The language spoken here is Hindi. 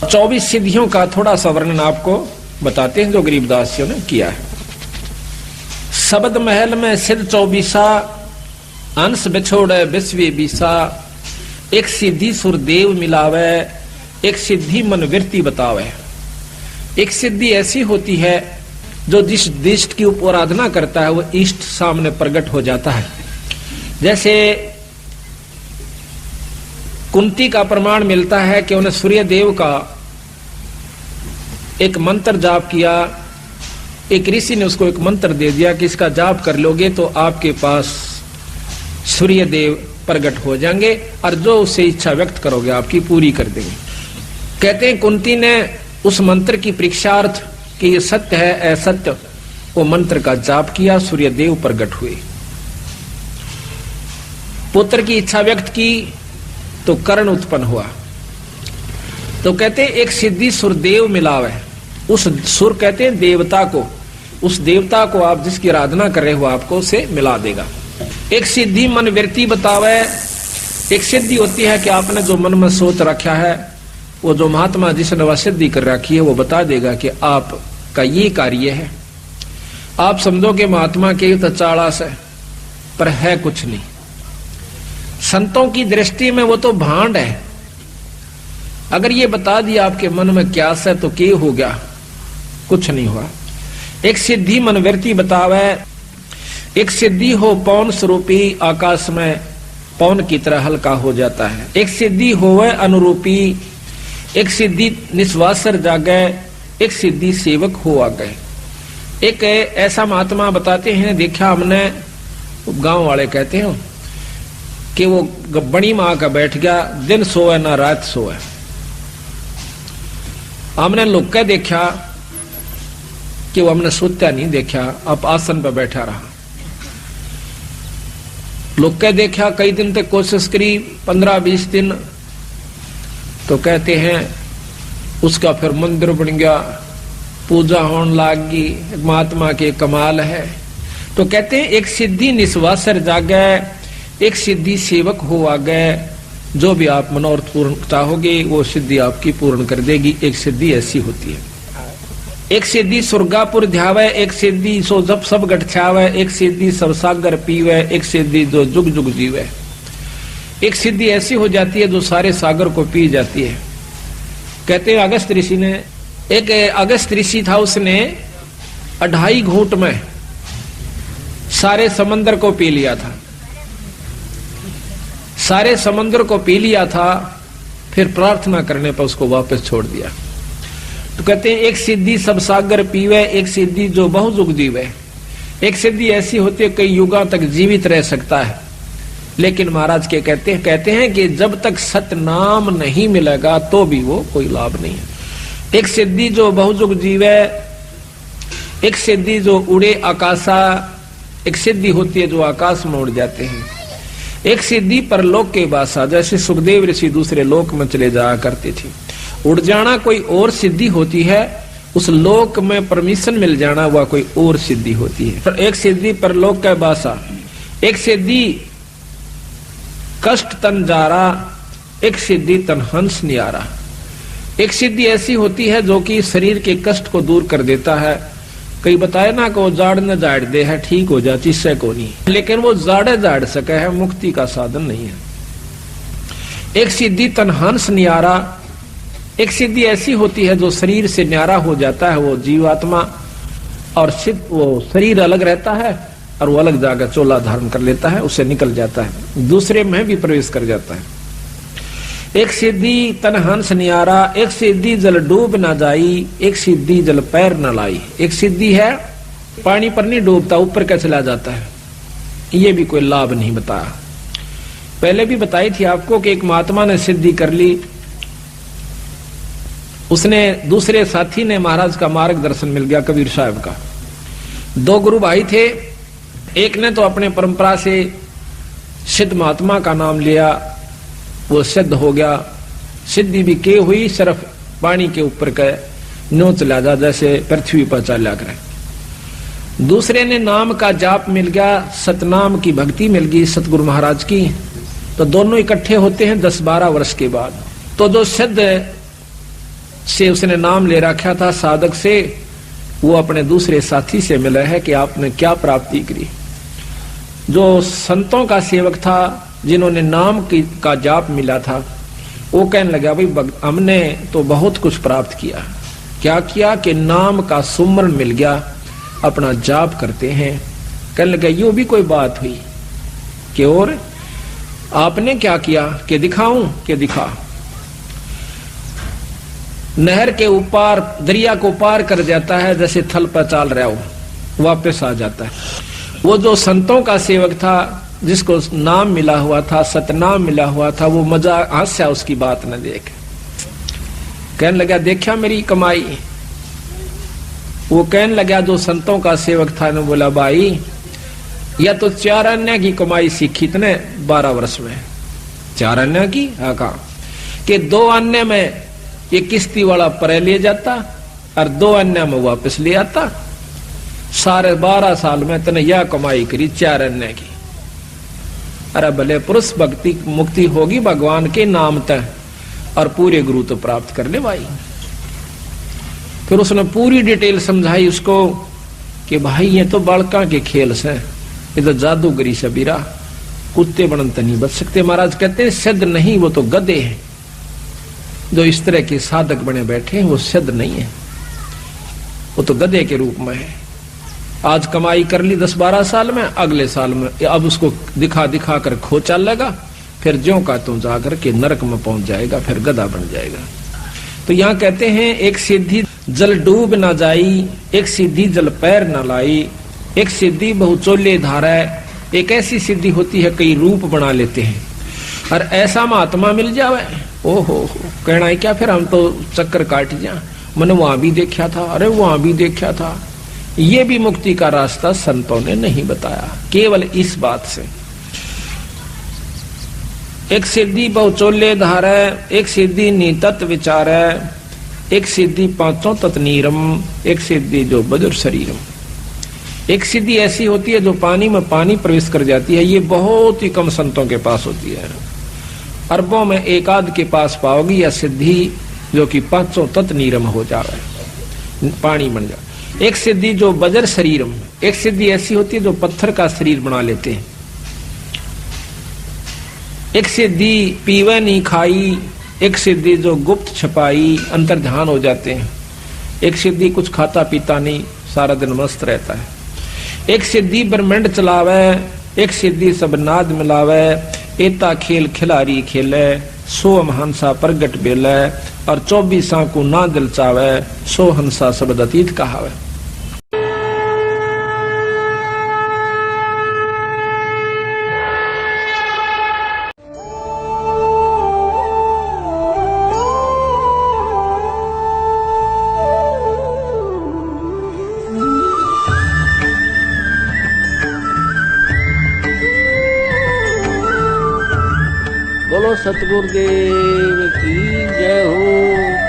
24 सिद्धियों का थोड़ा सा वर्णन आपको बताते हैं जो गरीबदासियों ने किया है। शब्द महल में सिद्ध 24 अंश बिछोड़े विश्व बीसा, एक सिद्धि सुरदेव मिलावे, एक सिद्धि मन वृत्ति बतावे। एक सिद्धि ऐसी होती है जो जिस इष्ट की आराधना करता है वो इष्ट सामने प्रकट हो जाता है। जैसे कुंती का प्रमाण मिलता है कि उन्हें सूर्य देव का एक मंत्र जाप किया, एक ऋषि ने उसको एक मंत्र दे दिया कि इसका जाप कर लोगे तो आपके पास सूर्य देव प्रकट हो जाएंगे और जो उससे इच्छा व्यक्त करोगे आपकी पूरी कर देंगे। कहते हैं कुंती ने उस मंत्र की परीक्षार्थ कि ये सत्य है असत्य, वो मंत्र का जाप किया, सूर्य देव प्रकट हुए। पुत्र की इच्छा व्यक्त की तो कर्ण उत्पन्न हुआ। तो कहते हैं एक सिद्धि सुरदेव मिलावे, उस सुर कहते हैं देवता को, उस देवता को आप जिसकी आराधना कर रहे हो आपको उसे मिला देगा। एक सिद्धि मन वृत्ति बतावे, एक सिद्धि होती है कि आपने जो मन में सोच रखा है वो जो महात्मा जिसने वह सिद्धि कर रखी है वो बता देगा कि आपका ये कार्य है। आप समझो कि महात्मा के तो चालास है पर है कुछ नहीं। संतों की दृष्टि में वो तो भांड है। अगर ये बता दिया आपके मन में क्या है तो क्या हो गया, कुछ नहीं हुआ। एक सिद्धि मनवृत्ति बतावे, एक सिद्धि हो पौन स्वरूपी आकाश में पौन की तरह हल्का हो जाता है। एक सिद्धि होवे अनुरूपी, एक सिद्धि निस्वासर जागे, एक सिद्धि सेवक हो आ गए। एक ऐसा महात्मा बताते हैं, देखा हमने, गांव वाले कहते हैं कि वो बड़ी माँ का बैठ गया, दिन सोए ना रात सोए। हमने लुक के देखा कि वो हमने सोता नहीं देखा, अब आसन पर बैठा रहा। लुक के देखा, कई दिन तक कोशिश करी, 15-20 दिन, तो कहते हैं उसका फिर मंदिर बन गया, पूजा होने लगी, महात्मा के कमाल है। तो कहते हैं एक सिद्धि निस्वासर जागे, एक सिद्धि सेवक हो आ गए। जो भी आप मनोरथ पूर्ण चाहोगे वो सिद्धि आपकी पूर्ण कर देगी। एक सिद्धि ऐसी होती है। एक सिद्धि सुरगापुर ध्यावे, एक सिद्धि सो जब सब गठछावे, एक सिद्धि सब सागर पीवे, एक सिद्धि जो जुग जुग जीवे। एक सिद्धि ऐसी हो जाती है जो सारे सागर को पी जाती है। कहते हैं अगस्त ऋषि ने, एक अगस्त ऋषि था, उसने 2.5 घूंट में सारे समंदर को पी लिया था। सारे समंदर को पी लिया था, फिर प्रार्थना करने पर उसको वापस छोड़ दिया। तो कहते हैं एक सिद्धि सब सागर पीवे, एक सिद्धि जो बहुयुग जीवे। एक सिद्धि ऐसी होती है कई युगों तक जीवित रह सकता है, लेकिन महाराज के कहते हैं कि जब तक सत नाम नहीं मिलेगा तो भी वो कोई लाभ नहीं है। एक सिद्धि जो बहुयुग जीवे, एक सिद्धि जो उड़े आकाशा, एक सिद्धि होती है जो आकाश में उड़ जाते हैं। एक सिद्धि परलोक के बासा, जैसे सुखदेव ऋषि दूसरे लोक में चले जाया करते थे। उड़ जाना कोई और सिद्धि होती है, उस लोक में परमिशन मिल जाना वह कोई और सिद्धि होती है। एक सिद्धि परलोक का बासा, एक सिद्धि कष्ट तन जारा, एक सिद्धि तन हंस नियारा। एक सिद्धि ऐसी होती है जो कि शरीर के कष्ट को दूर कर देता है। कई बताए ना को जाड़ न जाड़ दे है, ठीक हो जाती इससे को नहीं, लेकिन वो जाड़े जाड़ सके है, मुक्ति का साधन नहीं है। एक सिद्धि तन हंस नियारा, एक सिद्धि ऐसी होती है जो शरीर से न्यारा हो जाता है, वो जीवात्मा, और सिद्ध वो शरीर अलग रहता है और वो अलग जाकर चोला धारण कर लेता है, उससे निकल जाता है, दूसरे में भी प्रवेश कर जाता है। एक सिद्धि तन हंस नियारा, एक सिद्धि जल डूब न जाई, एक सिद्धि जल पैर न लाई। एक सिद्धि है पानी पर नहीं डूबता, ऊपर का चला जाता है, ये भी कोई लाभ नहीं बताया। पहले भी बताई थी आपको कि एक महात्मा ने सिद्धि कर ली, उसने दूसरे साथी ने महाराज का मार्गदर्शन मिल गया, कबीर साहब का। 2 गुरु भाई थे, एक ने तो अपने परंपरा से सिद्ध महात्मा का नाम लिया, वो सिद्ध हो गया, सिद्धि भी के हुई, सिर्फ पानी के ऊपर का नो चला जा, जैसे पृथ्वी पर चला करे। दूसरे ने नाम का जाप मिल गया, सतनाम की भक्ति मिल गई सतगुरु महाराज की। तो दोनों इकट्ठे होते हैं 10-12 वर्ष के बाद। तो जो सिद्ध से उसने नाम ले रखा था, साधक से, वो अपने दूसरे साथी से मिला है कि आपने क्या प्राप्ति करी। जो संतों का सेवक था, जिन्होंने नाम का जाप मिला था, वो कहने लगा भाई हमने तो बहुत कुछ प्राप्त किया। क्या किया कि नाम का सुमरण मिल गया, अपना जाप करते हैं। कहने लगा यो भी कोई बात हुई कि और आपने क्या किया कि दिखाऊं कि दिखा। नहर के ऊपर दरिया को पार कर जाता है, जैसे थल पर चाल रहा हो, वापस आ जाता है। वो जो संतों का सेवक था, जिसको नाम मिला हुआ था, सतनाम मिला हुआ था, वो मजा हास्या उसकी बात न देख। कहने लगा देखा मेरी कमाई। वो कहने लगा जो संतों का सेवक था ने बोला भाई या तो 4 अन्य की कमाई सीखी तने 12 वर्ष में। 4 अन्य की हाँ कहा कि 2 अन्य में ये किश्ती वाला परे ले जाता और 2 अन्य में वापस ले आता। सारे 12 साल में तने यह कमाई करी 4 अन्य की। अरे भले पुरुष भक्ति मुक्ति होगी भगवान के नाम तय और पूरे गुरु तो प्राप्त कर ले भाई। फिर उसने पूरी डिटेल समझाई उसको कि भाई ये तो बालका के खेल से, ये तो जादूगरी सबीरा, कुत्ते बनन तो नहीं बच सकते। महाराज कहते हैं सिद्ध नहीं, वो तो गधे हैं। जो इस तरह के साधक बने बैठे हैं वो सिद्ध नहीं है, वो तो गधे के रूप में है। आज कमाई कर ली 10-12 साल में, अगले साल में अब उसको दिखा दिखा कर खो चलेगा, फिर ज्यों का त्यों जाकर के नरक में पहुंच जाएगा, फिर गधा बन जाएगा। तो यहाँ कहते हैं एक सिद्धि जल डूब ना जाई, एक सिद्धि जल पैर न लाई, एक सिद्धि बहुचोले धारा। एक ऐसी सिद्धि होती है कई रूप बना लेते हैं, और ऐसा महात्मा मिल जावे ओहो कहना है क्या, फिर हम तो चक्कर काट जा। मैंने वहां भी देखा था, अरे वहां भी देखा था। ये भी मुक्ति का रास्ता संतों ने नहीं बताया, केवल इस बात से। एक सिद्धि बहुचोले धारा, एक सिद्धि नितत विचार, एक सिद्धि 5 तत्नीरम, एक सिद्धि जो बजुर शरीरम। एक सिद्धि ऐसी होती है जो पानी में पानी प्रवेश कर जाती है, ये बहुत ही कम संतों के पास होती है। अरबों में एक आध के पास पाओगी या सिद्धि जो कि 5 तत्नीरम हो जाए, पानी बन जाए। एक सिद्धि जो बजर शरीरम, एक सिद्धि ऐसी होती है जो पत्थर का शरीर बना लेते हैं। एक सिद्धि पीवे नहीं खाई, एक सिद्धि जो गुप्त छपाई, अंतर ध्यान हो जाते हैं। एक सिद्धि कुछ खाता पीता नहीं, सारा दिन मस्त रहता है। एक सिद्धि ब्रह्मांड चलावे, एक सिद्धि सब नाद मिलावे। एता खेल खिलाड़ी खेले, 100 हंसा प्रगट बेले, और 24 को ना दिल चावे, 100 हंसा शब्द अतीत कहावे। बोलो सतगुरुदेव की जय हो।